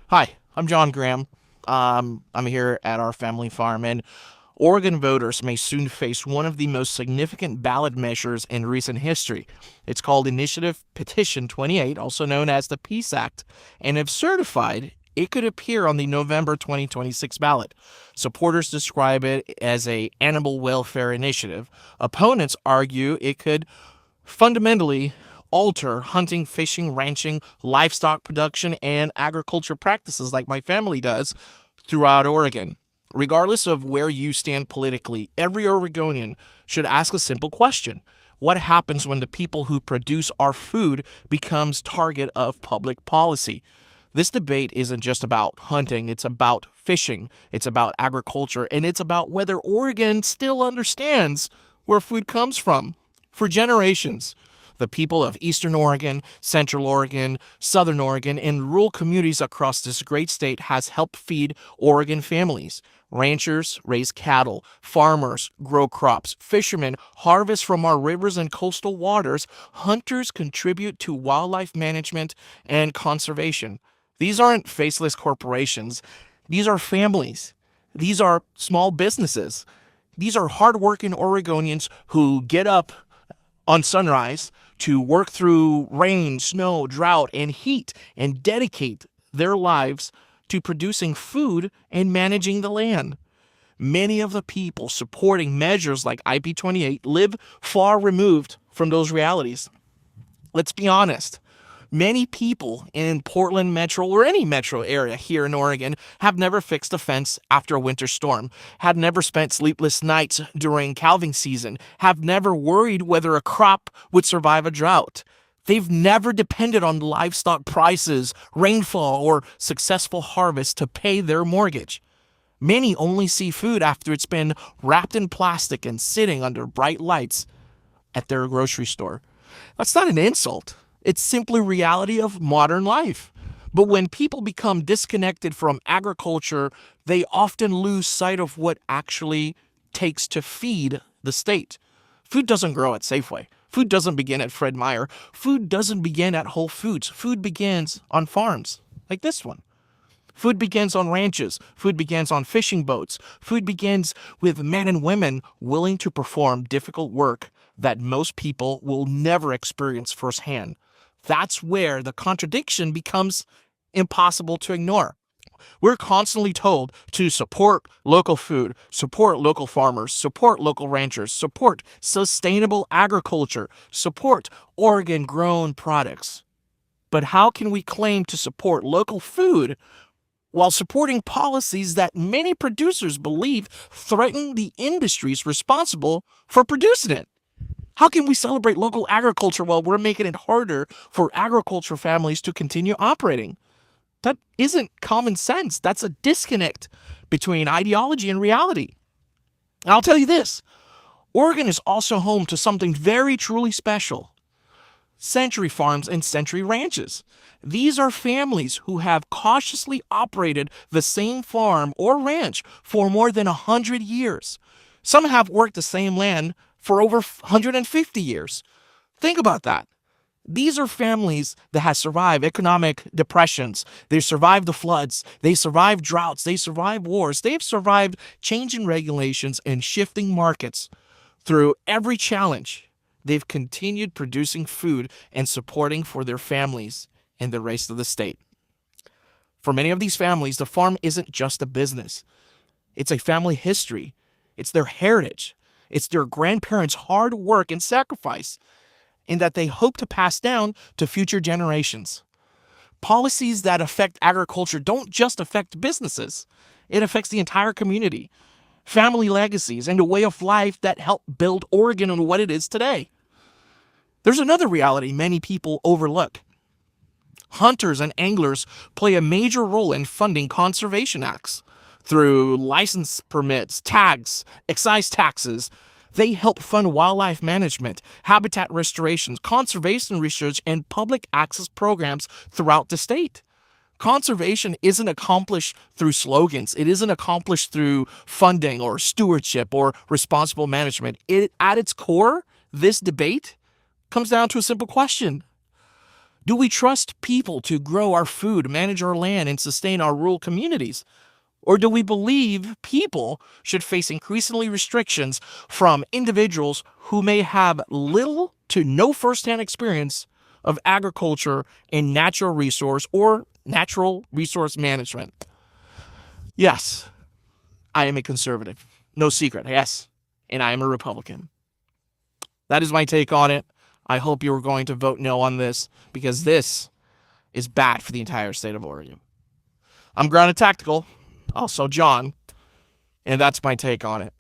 Hi, I'm John Graham. I'm here at our family farm, and Oregon voters may soon face one of the most significant ballot measures in recent history. It's called Initiative Petition 28, also known as the Peace Act, and if certified, it could appear on the November 2026 ballot. Supporters describe it as a animal welfare initiative. Opponents argue it could fundamentally alter hunting, fishing, ranching, livestock production, and agriculture practices like my family does throughout Oregon. Regardless of where you stand politically, every Oregonian should ask a simple question. What happens when the people who produce our food becomes target of public policy? This debate isn't just about hunting, it's about fishing, it's about agriculture, and it's about whether Oregon still understands where food comes from. For generations, the people of Eastern Oregon, Central Oregon, Southern Oregon, and rural communities across this great state has helped feed Oregon families. Ranchers raise cattle, farmers grow crops, fishermen harvest from our rivers and coastal waters, hunters contribute to wildlife management and conservation. These aren't faceless corporations. These are families. These are small businesses. These are hardworking Oregonians who get up on sunrise to work through rain, snow, drought, and heat and dedicate their lives to producing food and managing the land. Many of the people supporting measures like IP 28 live far removed from those realities. Let's be honest. Many people in Portland metro or any metro area here in Oregon have never fixed a fence after a winter storm, had never spent sleepless nights during calving season, have never worried whether a crop would survive a drought. They've never depended on livestock prices, rainfall, or successful harvest to pay their mortgage. Many only see food after it's been wrapped in plastic and sitting under bright lights at their grocery store. That's not an insult. It's simply reality of modern life. But when people become disconnected from agriculture, they often lose sight of what actually takes to feed the state. Food doesn't grow at Safeway. Food doesn't begin at Fred Meyer. Food doesn't begin at Whole Foods. Food begins on farms like this one. Food begins on ranches. Food begins on fishing boats. Food begins with men and women willing to perform difficult work that most people will never experience firsthand. That's where the contradiction becomes impossible to ignore. We're constantly told to support local food, support local farmers, support local ranchers, support sustainable agriculture, support Oregon-grown products. But how can we claim to support local food while supporting policies that many producers believe threaten the industries responsible for producing it? How can we celebrate local agriculture while we're making it harder for agricultural families to continue operating? That isn't common sense. That's a disconnect between ideology and reality. And I'll tell you this, Oregon is also home to something very truly special. Century farms and century ranches. These are families who have cautiously operated the same farm or ranch for more than 100 years. Some have worked the same land for over 150 years. Think about that. These are families that have survived economic depressions. They've survived the floods. They survived droughts. They survived wars. They've survived changing regulations and shifting markets. Through every challenge, they've continued producing food and supporting for their families and the rest of the state. For many of these families, the farm isn't just a business. It's a family history. It's their heritage. It's their grandparents' hard work and sacrifice, and that they hope to pass down to future generations. Policies that affect agriculture don't just affect businesses. It affects the entire community, family legacies, and a way of life that helped build Oregon on what it is today. There's another reality many people overlook. Hunters and anglers play a major role in funding conservation acts. Through license permits, tags, excise taxes, they help fund wildlife management, habitat restorations, conservation research, and public access programs throughout the state. Conservation isn't accomplished through slogans. It isn't accomplished through funding or stewardship or responsible management. At its core, this debate comes down to a simple question. Do we trust people to grow our food, manage our land, and sustain our rural communities? Or do we believe people should face increasingly restrictions from individuals who may have little to no firsthand experience of agriculture and natural resource management? Yes, I am a conservative. No secret, yes. And I am a Republican. That is my take on it. I hope you are going to vote no on this because this is bad for the entire state of Oregon. I'm Grounded Tactical, also John, and that's my take on it.